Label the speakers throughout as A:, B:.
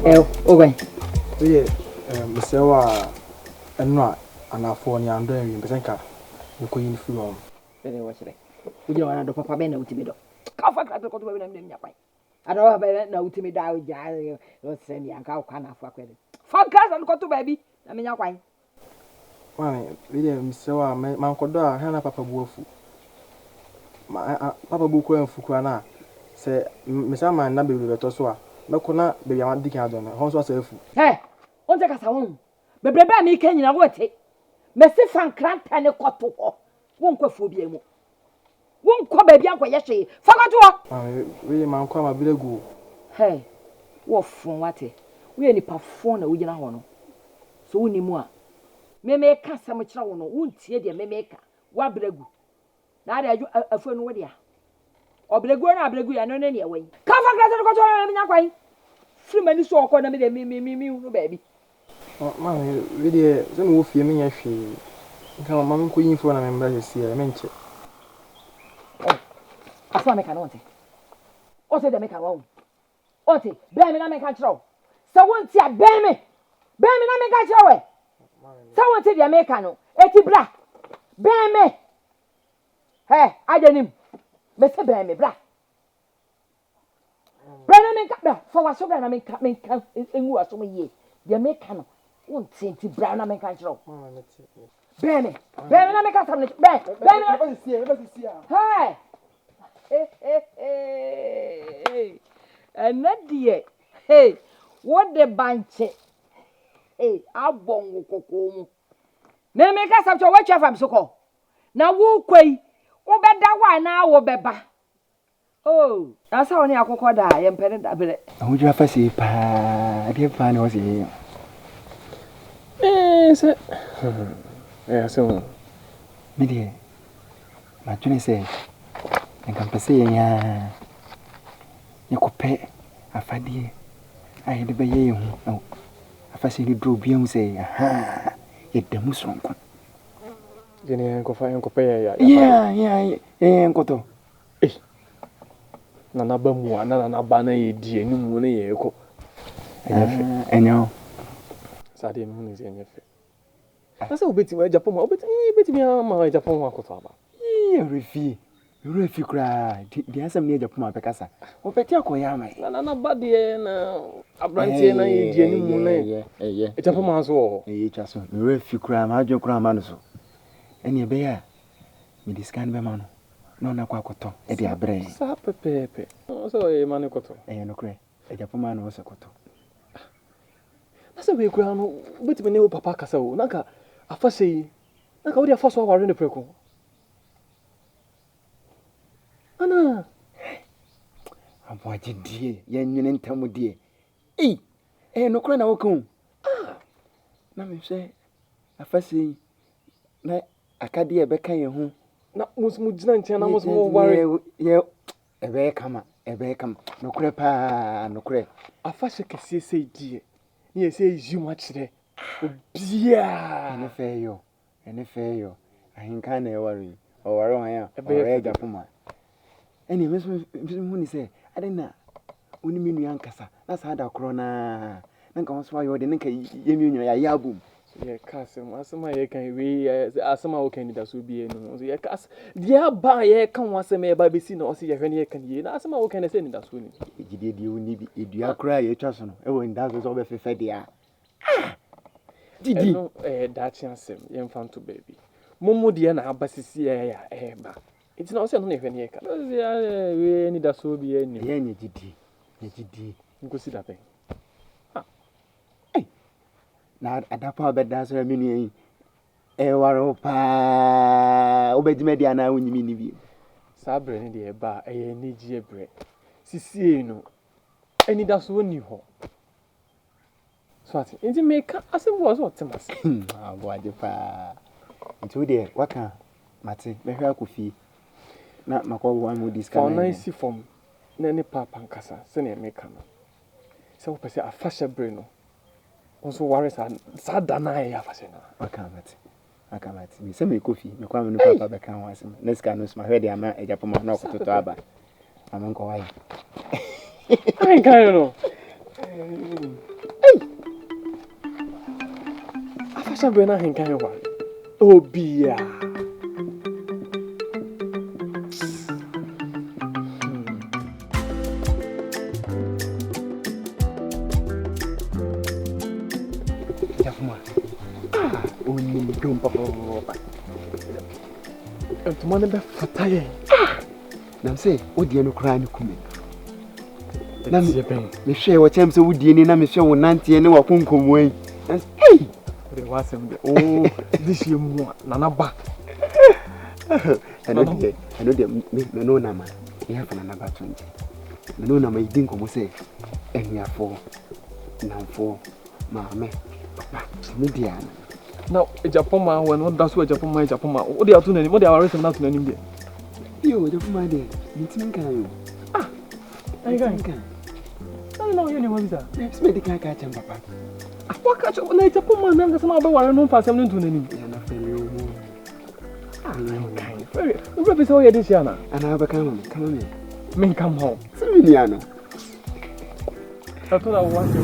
A: Okay.
B: Yeah, Mmusuo enwa anafo ni ando enwi mpesenka nko yin fi hom.
A: Bene wo kire. Uje wana do papa be na utimi do. Ka fa kra ko to be na mi nyakwan. Ada be na utimi da o ja o se ni anka kwa na afo akwede. Fa kra ko to ba bi na mi nyakwan.
B: Mane, we Mmusuo man kodo a hana papa bu afu. Papa bu ko enfu kwa na se mesa man na be beto so a meko na be ya wan dikan adon ho so asafu.
A: On te kasa won. Bebrebe mi kan nyina wote. Mesi fan kranta ne koto ho. Won kwafu bi emu. Won kwa ba bi ankoye hwe. Fa koto ho.
B: We man kwa ma bilegu.
A: Wo fon wate. We ni pa fon na wo gina ho no. So woni mu a. Me ka sam kira wo no. Won tie de me ka. Wa bilegu. Na ada afu no wo de a. Obilegu na abilegu ya no ne ne ewen. Ka fa kranta ne koto ho me nyakwan. Free mani so okọ na me de mi no baby.
B: Man, really, so no fie me yahwe. Nka mama ko yin fo na me mbra se ya me nche.
A: Afa me ka no nte. O se de me ka wo. O te, be me na me ka kiro. Sa won ti a be me. Be me na me ka kiro we. Sa won ti de me ka no. Eti bra. Be me. Adenim. Me se be me bra. Brana me ka for wa so brana me ka engu aso me ye. De me ka no. Won ti brana me ka kiro. Be me na me ka sam ne. Be me. Anadie. What the banche. Abon kokoko. Me ka sam cho wa twa fam so ko. Na wo kwai. Wo beda wa na wo beba. Oh, asa woni akoko da ye mpene da bele.
C: Ahudwo afasi pa, de pa na wo se.
B: Se. So.
C: Me de. Ma tuni se. Nka mpese ye nya. Ye kope afadie. Ai de be ye hu. Afasi ni dro bi hu se. Aha. Ye damu sonko.
B: Jeni en kope ya.
C: Yeah, nkoto.
B: Na ba mu na ba na ye die ni mu na ye ko.
C: Enyo.
B: Sade mu ni enye fe. Asa obeti ma Japan ma obeti mi ma Japan wa ko to aba.
C: Refi kra. Di asam ni Japan ma bekasa. Obeti akoya mai.
B: Na ba de na abrantie na ye die ni mu na. Japan ma so wo.
C: Twa so. Refi kra ma adwo kra ma no so. Eni ebe ya. Mi diskan be ma no. No na kwa akoto e de abre.
B: Sa pepepe. So e ma ne koto.
C: No kre. E Japan ma no wo se koto.
B: Asa we kura no obeti me ne wo papa kasa wo. Naka afase naka wo de afaso aware ne preko. Ana
C: aboaje die ye nwene ntamu die. No kre na wo kan. Na me hwe afase na akade e beka ye ho.
B: Na musu gina ntia na musu ware
C: ye ebe kama no kure pa no kure
B: afashe kese sei die ni ese yima kire obia
C: ene feyo ahinka na eware o ware wan ya ore Japoma ene mesu ni se adena oni minu yankasa na sa da kro na nka ho so ayo de nka yemi nyo ya yabum
B: ye kasem asema ye kan we asema o kan da so bi enu so ye kas dia ba ye kan wasema ye ba besi na o se ye hwene ye kan ye na asema o kan se ni da so ni
C: gide die oni bi edua kra ye twa so no e wo nda so be fefe dia
B: didi no da chansem ye mfanto baby mumu de na abasisi ya ba enti na o se no na hwene ye kan we ni da so bi enu
C: ye nye gidi
B: ngosi da pe
C: na adapa obeda so menu yi waro pa obedime dia na wonyimi ni bi
B: sabre ni de ba ni gie bre sisie no eni da so ni ho so ati enti meka asem so otemase
C: aboaje pa nti de waka mate behwe akofi na makọ wa mu discount
B: for nice form na ni papa nkasa se na meka no se wo pese afasha bre no also worries sad dana ya afasha na
C: akamati mi se me kofi me kwa me no papa be kan wa asem next can no sma hwede ama Japoma na okototo aba ama nko wa
B: ai kan no Asa be na henkan wa. Obia.
C: Jafuma. Oni dum papa.
B: Ntoma ne be fataye.
C: Nam say odie no kra ne kume. Na
B: Me ben.
C: Me hwe wo chem se wodie ni na me hwe wo nante ne wa konkomo yi. Hey!
B: De wasem de. Oh, this year mo nana ba.
C: Ano de me no na ma. E ha fana na ba tunje. Me no na ma idin komo se ehiafo. Namfo. Maame. Papa. Me dia na.
B: Now, Japan man when that's what Japan man. What they are doing? What they are raising not to any day.
C: Yo, Jafuma de. Nitin kan yo.
B: Are you going? I know you know what is that.
C: Let's make the car catch him, Papa.
B: What catch up on a Japan man? I'm going to go no pass him to any. Very. What is all your this yana?
C: And I'll come on.
B: Men come home.
C: Simiano.
B: I thought I want to.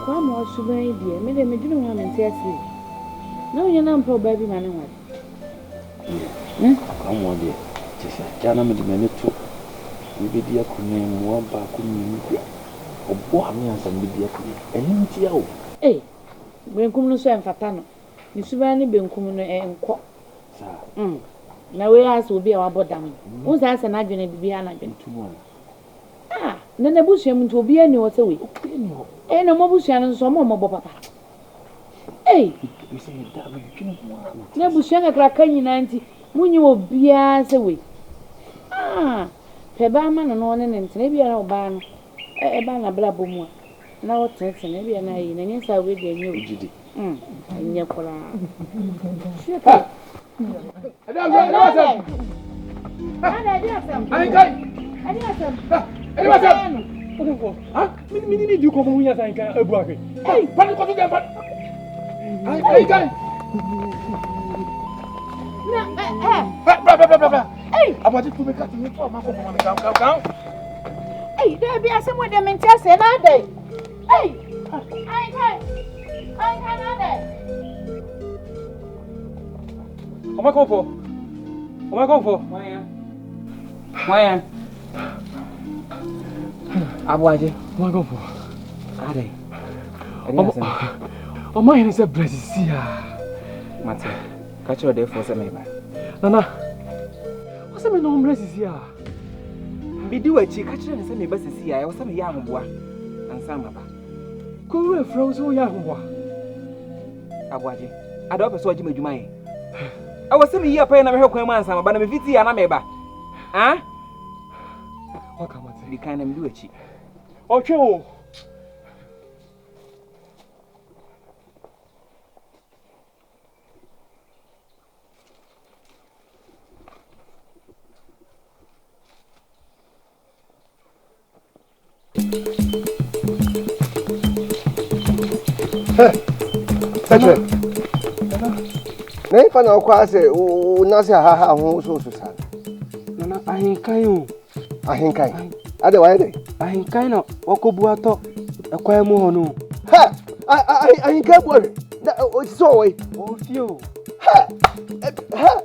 A: Kwa mo Suban die, me de me dinu wa mente asi. Na wo yana mpo ba bi ma ne ho.
D: Kwa mo die. Tisa, jana me de me neto. We be dia kunye mo ba kunye. Obo ami ansam be dia kunye. Eni ntia o.
A: Benkum no so emfata no. Ni Suban ni benkum no enko.
D: Sa.
A: Na we aso obi a wabodam. Wo sa asa na adwene bibia na adwene.
D: Tumo.
A: Na na busuam nti obi ani wo se we. No mo busuam nso mo papa.
D: We say da be twin mo.
A: Na busuam kakra kan nyina nti munyi obi a se we. Peba ma no ne ntene bia na oba no. Ba na bla bomu a. Na wo tete na bia na yi na nyensa we de nyo.
D: Ujidi.
A: Anya kola.
B: Mini do come here and can ebuake.
D: Hey, panic to them. Hey, about to make out to come.
A: Hey, there be someone that meant to say that day. Hey, I
B: Am I going for?
A: Why? Abuaje.
B: Am I going for?
C: Ade.
B: Oh my, is a blessing here.
C: Mate. Catch your day for some ba.
B: Nana. What's the no blessing here?
C: Be do a chick catch and send me best see I was some young boy. And some baba.
B: Go away, frozen young boy.
C: Abuaje. I don't persuade you, Jumai. I was sending you a pen of her command, some but I'm a viti and ameba.
B: What can I
C: be kind of do a chick?
B: Okay.
E: Sacred. Nei fana kwa se o na se ha ho so sa.
C: Nana ahinkan o.
E: Ahinkan. Ade wa ade.
C: Ahinkan na okobu ato ekwan mu ho no.
E: Ha! Ahinkan bo re. Da o ti so we.
C: O fi o.
E: Ha! Ha!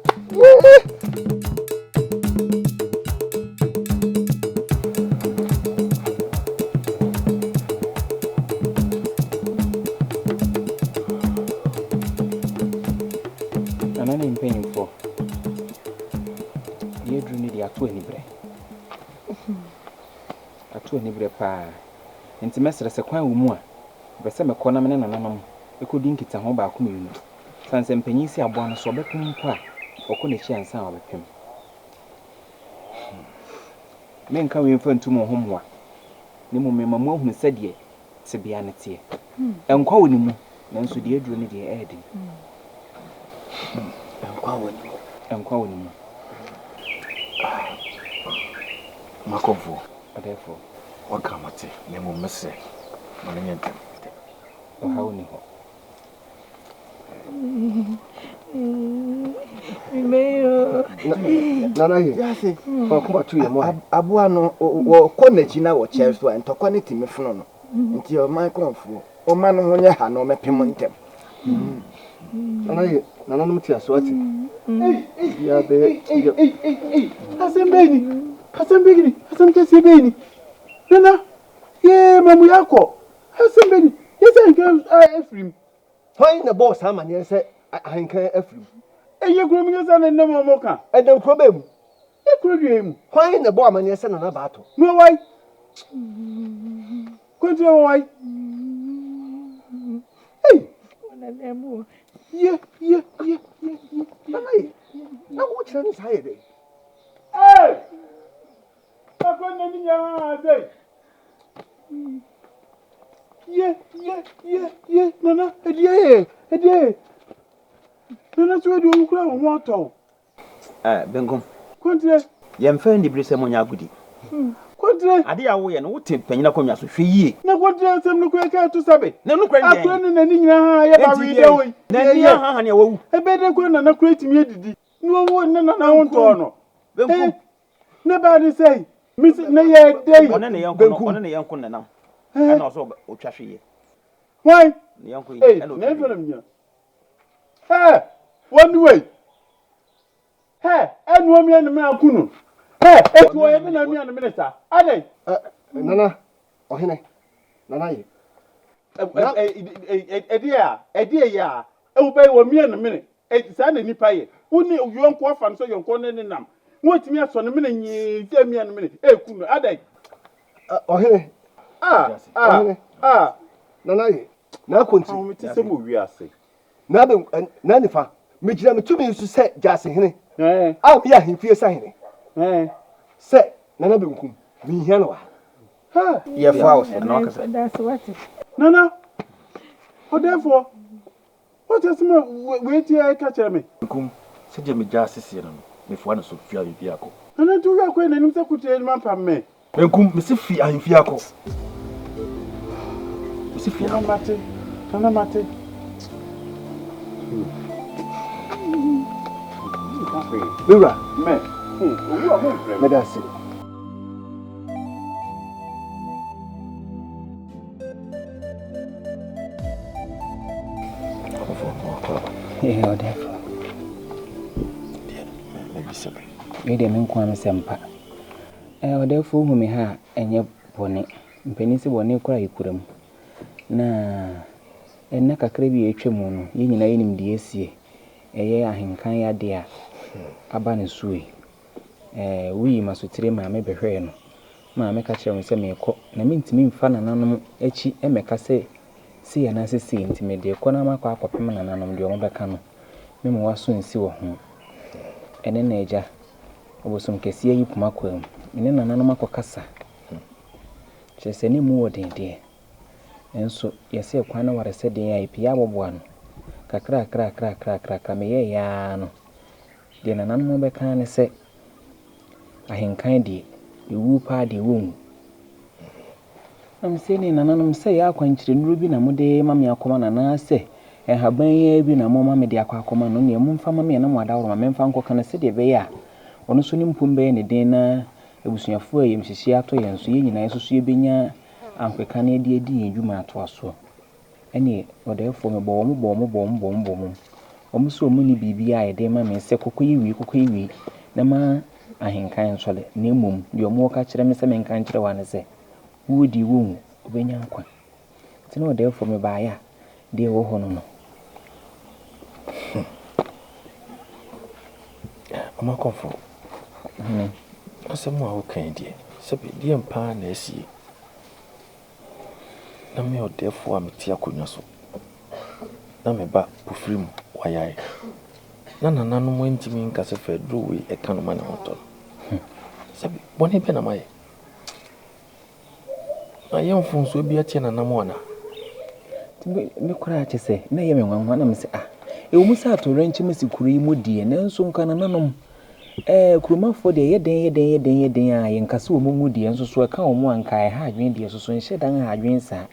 C: Atu ani bre pa. Enti mesere se kwan wo mu a. Be se me kona me ne nananam. Ekodi nkita ho ba akoma yinu. Sanse mpanyin si aboa no so bekum mpo a. Okọ na chi ansa a obepem. Me nka we mfa ntum ho mmoa. Ne mu me mamu ahunu se de te bia ne te. Enkwa wo ni mu. Nanso de aduro ne de edi. Enkwa wo ni mu.
D: Makonfo.
C: Therefore,
D: what come at it? Nemo Messe. Malingentem.
C: Or how ni ho.
E: Nana ye. Yase. O kuma tu ye mo. Aboa no wo ko na chi na wo che so entokwa ne timi fono no. Nti o man konfo. O man ho nya ha no mepem ntem. Nana ye, nana no tia so ati. Ya be. Hasembeni. Hasemkesi beni. Nana. Ye mamu yako. Hasembeni. Yesa nka Efrim. Why na boss ha man yesa ahenka Efrim.
F: Eye kuro mi yesa na nna mo ka.
E: Edem kuro bem.
F: E kuro due mu.
E: Why na boss man yesa na na bato.
F: No why? Kontra why? Hey.
A: Wala lemu.
F: Yeah.
E: Nana. Na wo chira ni sa ye de.
F: Hey. Akona ni nya say. Yeah. Nana, edie. Nana so do ukura wo mo ato.
D: Benkum.
F: Kontra.
D: Yemfa ndi brise mo nya Agudie.
F: Kontra.
D: Ade ya wo ye no wote panyina konwa so hwe yie.
F: Na kontra sem no kwa to sabe.
D: Na no kwan
F: Akura no nani nyina ha ye ba wi de wo.
D: Na ni ha ne wawu.
F: Ebe de ko na kura timi edidi. No wo na wonto no.
D: Benkum.
F: Na ba de say. Miss na ye dey.
D: One ne yanko na nam. Ana so otwa hwe yie.
F: Why?
D: Ne yanko yi.
F: Hey, never nya. Hey, one way. Hey, and one man na akunu. Hey, eto ye na mi an minister. Aden.
E: Nana. Ohene. Nana ye.
F: Edi ya. E wo bai wo mi an minute. Sa na nipa ye. Woni yonko afa so yonko ne nam. Wo timi aso ne minute nyi se mi an minute. Kunu Aden.
E: Ohene. Nana ye. Na konti.
F: How me se mo wi ase.
E: Na be na nifa. Me gira me tumi nsu se jase hene.
F: Ah,
E: ya himfie sa hene. Se nana be nkum. Me hia no wa.
F: Ha.
D: Ye fa wo se na okasa.
A: That's what.
F: Nana. Oh, therefore, what is my wait here? Catch me.
D: Benkum. Se je me ja sisi no. Me fo na so fia bi akọ.
F: Nana tu ga kwa na nim se kutie man pam me.
D: Benkum me se fi ahemfie akọ. Me se fi
F: Nana mate.
E: Bura.
F: Me.
E: Me da se.
C: Maybe I'm quite a semper. Therefore, whom me ha and your bonnet, Penisi bonnet cry couldn't. Na naka crebi echemono, yin na inim die sie. Eye ahenkan ya de a aba ne suwe. Wi masutire ma me behwe no. Ma me ka kire me se me ekọ na me ntimi mfa nananom echi emeka se si ya na sisi ntimi de ekọ na makọ akọpem nananom de omo beka no. Me mo waso nsi wo ho. Ene na eja obosom kesi ayi puma kwam. Ene nananom akọkasa. Chese ni mu wodende. Enso yese kwana warese den ya ipia aboboa no. Kakra me ye ya no. De nananom beka ne se ahenkan de ewu pa de won. Am se ni nananom se ya kwankyire nuru bi na mode mame akoma nana se haban ye bi na mama me de akoma no ne mumfa mame na mo adawro ma memfa nko kana se de be ya ono so ni mpumbe ne den na ebusuafo ayem hihia ato yenso ye nyina yeso ye benya ankweka na de edi edwuma ato aso ene odefo me bo mo Mmusuo mu ni bibia ye de ma me se kokoyiwi na ma ahenkan sole na emom de omo ka kire me se me nkan kire wa ne se wudi won obenya nkwa tino odefo me ba ya de wo ho no
D: Mama konfo. Asemu a wo kan die. Sebi die mpa na asie. Na me odefo a meti akonwa so. Na me ba pofrim wayae. Na nananom ntimi nkase fe drowe e kan ma na hoto. Sebi boni be na maye. Na yemfo so bi atie nanamo ana.
C: Me kura chese na ye me nwanwa na me se ewo musa atorenchi mesikuru yi modie nanso nka nananom kurumafo de yeden a yenkase wo mu die nso so ka wo mu anka ha adwen die so so nhye dan ha adwen sa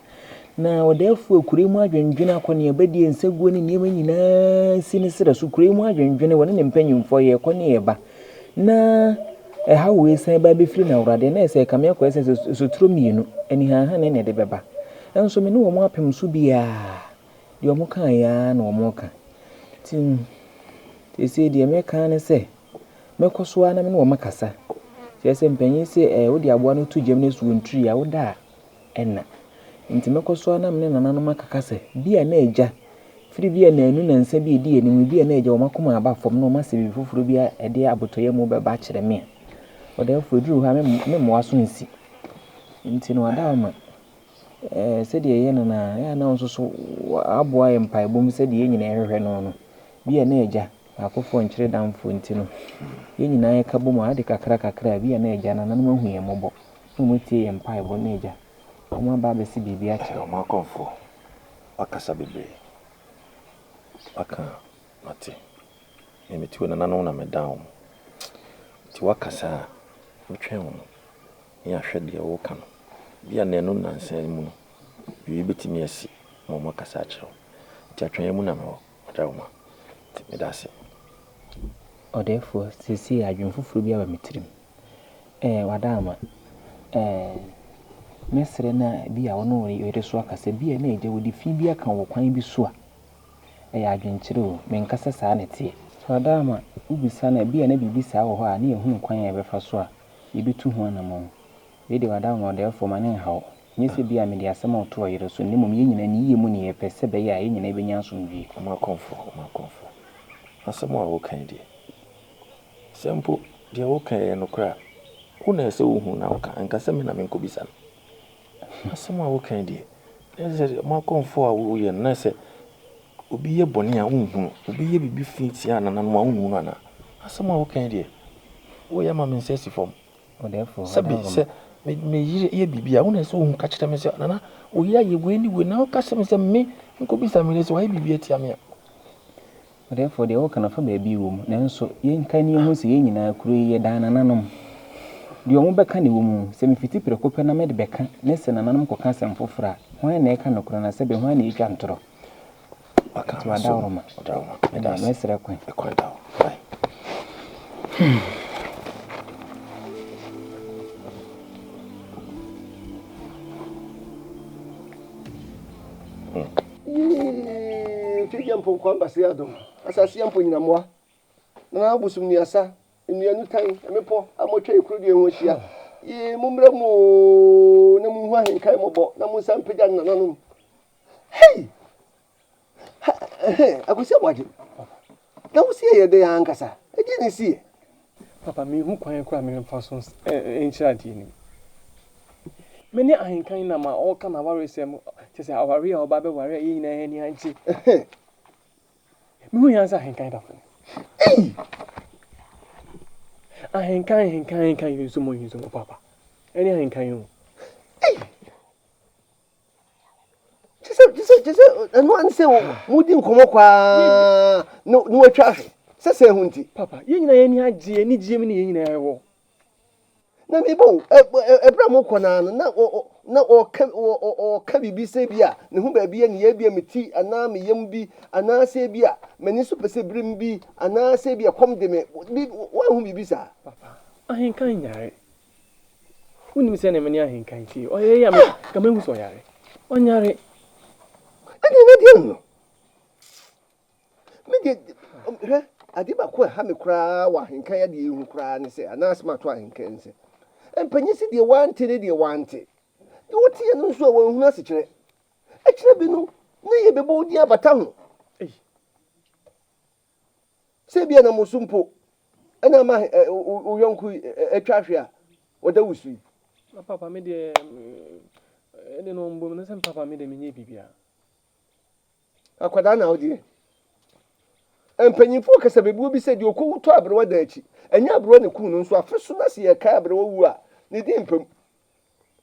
G: na odefu ekure mu adwendwene akone ebadie nsaguo ne niam nyina si ne sere so kure mu adwendwene wone ne mpanyimfo ye kone eba na ha we san ba be firi na urade na ese kame akọ ese so turo mienu ani ha ne de beba enso me ne wo mo apem so bia de wo mo kan ya na wo mo ka tin ese de me kan ne se mekoso ana me ne wo makasa ese mpanyi se wo de aboa no tu gem ne so ntri ya wo da enna nti mekoso ana me ne nana no makaka se bia na eja firi bia na anu na nsa bi di enim bia na eja wo makoma aba fom no ma se bi foforo bia ede abotoye mu beba kire me odefu duru ha me mo aso nsi nti no ada ma se de ye no na ya na nso so aboa ye mpa ebom se de ye nyina ehwehwe no bia na eja akofo nkyere damfo nti no ye nyina ye ka bom ade kakra bia na eja na nanu ahu ye mobo no motie ye mpa ebo na eja oma ba be si bibia kire
D: o ma konfo akasa bebre aka mate emetiwe na nanu na me down ti wakasa mtwe ho ya hwede wo ka no bia na enu nansan mu no bi betimi asi mo makasa akiro ti atwen mu na me ho adawma ti me dase
G: odefu sisi adwumfufuru bia ba metirim wadama mesre na bia wono yere so akasa bia na eje wodi fi bia kan wo kwan bi so a adwenkyere o menkasa saa ne tie so wadama ubisa na bia na bibisa wo ho a na ehunu kwan ya befa so a yebetu ho na mo de wadama odefu mane hawo nyese bia me de asema oto yere so ne mom ye nyina ni ye mu ne ye pese be ya ye nyina ebenya asomdwie
D: ma konfo asema wo kan die sempo de wo kan no kra kuna ese wo hu na wo kan nkasa me na me nkobisa asema wo kan die ese ma konfo a wo ye na se obi ye bone a unhu obi ye bibi fiti ana na no unhu na asema wo kan die wo ye ma me nsesi fom
G: odefu
D: sabi se me ye bibi a una se wo hu ka kire me se na wo ya ye we ni we na wo ka se me se me nkobisa me se wo ye bibi atia me
G: therefore the work na fa ba bi wo mu nanso yenka ni ho se yenyina kuro ye dan nananom de omo beka ne wo mu se me fiti prekope na me de beka ne se nananom ko ka sem fofora hwan na eka no kuro na se be hwan na etwa ntoro
D: aka
G: ma dawroma
D: me da
G: me sere kwan
D: ekwan dawo bye
E: Tijampo kwamba siado asasi yampo nyina moa na abusum ni asa nnuanu tan emepo amotwa ikuru de ho hia ye mumra mu na mu hu ahenkai mobo na mu sampega nananum hey akusia waje na usie ye de ankasa eje ni sie
B: papa me hu kwan kura me mfa so enchira di ni meni ahenkan na ma o kama ware sem tese aware a oba be ware yi na ani anchi me hu yansa ahenkan da fo ahenkan yuzo mo papa any ahenkan yo
E: tese anu anse mudi nkomo kwa no watwa sese hunti
B: papa yi nyina ani agye ani gye me ne yi nyina ewo
E: na mebo ebra mo kona na o ka bibi se bia ne hu ba bia ne ya bia meti ana me yam bi ana se bia mani so pese brim bi ana se bia kom de me wa hu bibi sa
B: papa ahenkan nyare unim se ne me ne ahenkan ti o ye ya me ka me hu so yare onyare
E: ade na de no me de ade ba ko ha me kura wa ahenkan ya de hu kura ne se ana asma to ahenkan se empanyi si de wante ne de wante de wote ye no so wo hu na se kire e kire bi no na ye bebo odi abata ho se bia na musumpo ana ma uyonku etwahwe a woda wusu
B: papa me de ene no mbo na se papa me de menye bibia
E: akwada na odi empanyimfo kasa bebu bi se de okowu abere wada achi enya abere ne ku no nso afeso na se ye kai abere wu a ne di mpam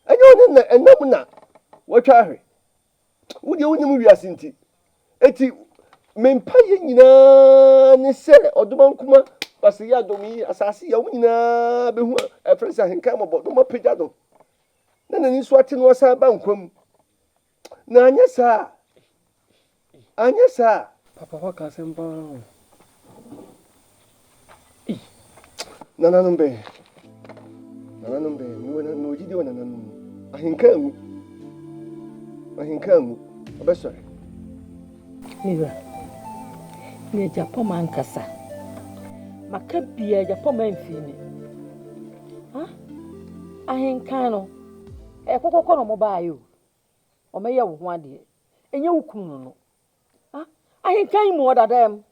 E: enya one na enam na watwahwe wudi wonim wiase nti eti mempa ye nyina ne se odoma nkuma base ya domi asasi ya wo nyina behu afresa henka mobo do mapagya do na nani so ate no asa ba nkwam Na anya sa
B: Papa waka sempa.
E: Nananom be. No jide wana nananom. Ahinka mu. Obesore.
A: Mira. Ni Japan man kasa. Maka bia Japan man fini. Ha? Ahinka no. Kokoko no mo ba yo. O me ye wo ho ade. Enye wo kum no. Ha? Ahinka yi mo dadam.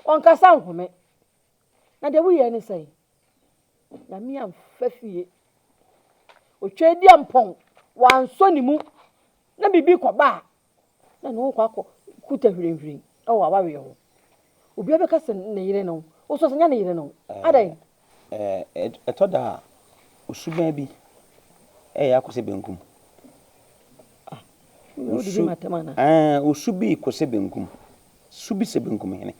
A: On kasa nhome. Na de wo ye ni sei. Na mi amfa fie. O twedi ampon. Wanso ni mu. Na bibi ko ba. Na no kwa kuta hwirenhwiren. O awawe ho. Obi abeka se ne yire no. O so senya ne yire no. Aden.
H: Etoda Suban bi. Yakose benkum. Usubi kose benkum. Subi se benkum hene.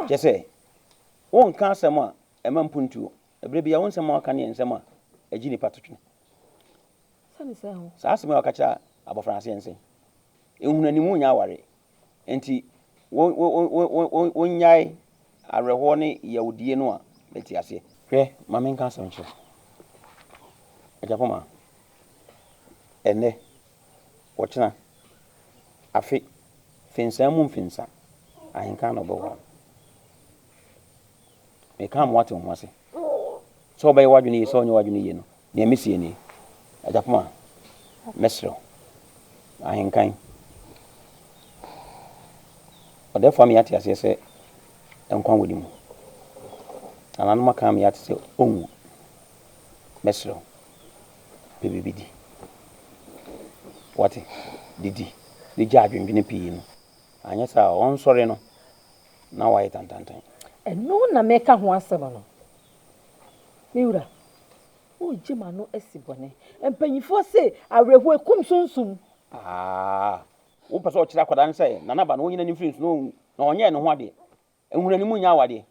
H: Jese. Won kan asema emampuntuo. Ebre bia won sema aka ne ensema agi ni patotwe.
A: Sane se ho.
H: Sa asema aka cha abofranse ense. Ehunanimu nya aware. Enti won nyai areho ne yawdie no a beti ase. Hwe mamen kan asem che. Ajapoma. Ene wochina afi finsa mu finsa ahinka no bo me kam wate ho ase so bay wadwene so onye wadwene ye no ne mesie ni Ajapoma mesro ahinkan ode fami ate ase se enkwan wodi mu ananu makam ya ate se onwu mesro bibidi wati didi adwendwene pii no anya sa on sori no na wa yitantantan
A: eno na meka ho asem no miura o jima no asibone empanyifo se awehu ekum sunsum
H: wo pese o kira kwada nse na ba no onyina ni frins no na onye ne ho ade ehunani mu nya awade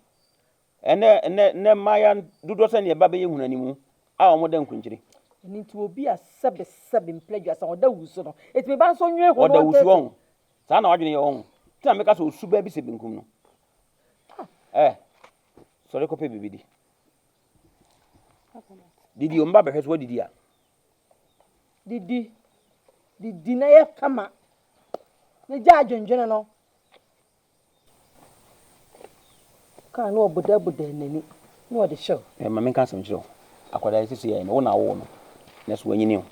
H: ene maya dudo se ne ba be ehunani mu a o mo den kunkyiri
A: ni to obi a sebe mpleju asa oda wuso no etime ba so nwe ho
H: oda wuso on sa na wadwene ye on tina meka so Suban bi se benkum no sori ko pe bibidi didi o mba be hweso didi a didi
A: na ye kama ne ja adwendwene no ka no oboda nani no de show
H: mamen kan sam chiro akwada sisi ye no wo na wo no neso wanyini o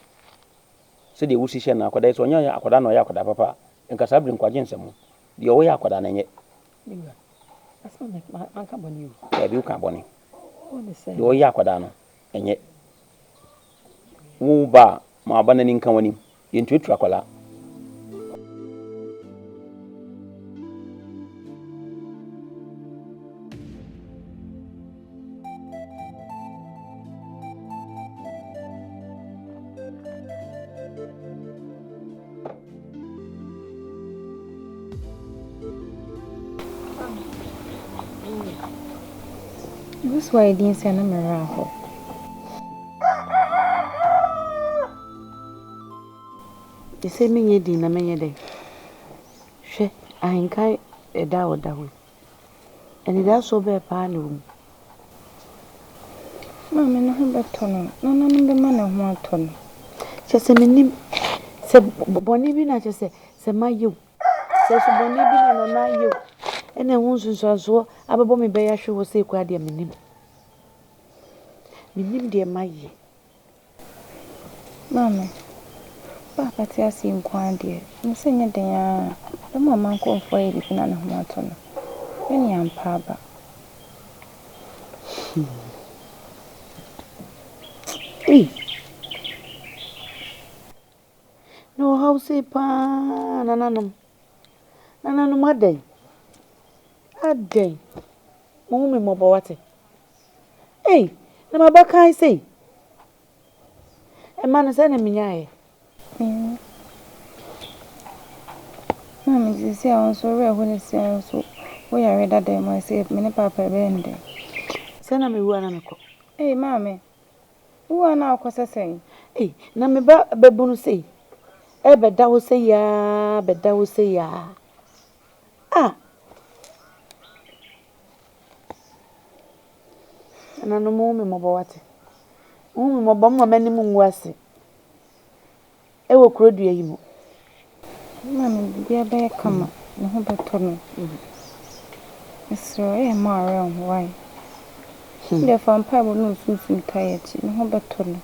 H: se de wusi hye na akwada so nya akwada na o ya akwada papa nka sabri nkwaje nsemu de o ya akwada na nye
A: asma man ka boni
H: o bi ka boni de o ya akwada no enye wo ba ma ba na ni nka wani yentuetu akwala
I: This way didn't send a miracle.
J: The same ye din na menye day. She ahinkai eda odawe. And it also be panu.
I: Mamma no have better no. No the man of one ton.
J: She said me se boni bi na se mayu. Se so boni bi na na yu. And then once so ababo me be ya hwe wo se kwa de menim. Menim de maye.
I: Mama. Papa tia si nkwan de. Me se nya den ya. E mo man ko fo e bi na na ho ato no. Eni ampa ba.
J: No how say pa nananum Aden. Mummy mobo wate. Hey, na mabaka I say. E man say na minyae.
I: Mama this say on so re when say so we are ready that my say me papa be ende.
J: Say na me wu ana meko.
I: Hey mama. Wu ana akosa say.
J: Hey, na me ba babunu say. bɛda wo sɛ yaa bɛda wo sɛ yaa na no mu me mɔbɔ wate mu me mɔbɔ mma m'anim ngu ase ɛwɔ kurodua yi mu
I: Mami, bia bɛyɛ kama ne ho bɛtɔ no. Esro e ma around why? The fan pipe no sunsun tired ne ho bɛtɔ no.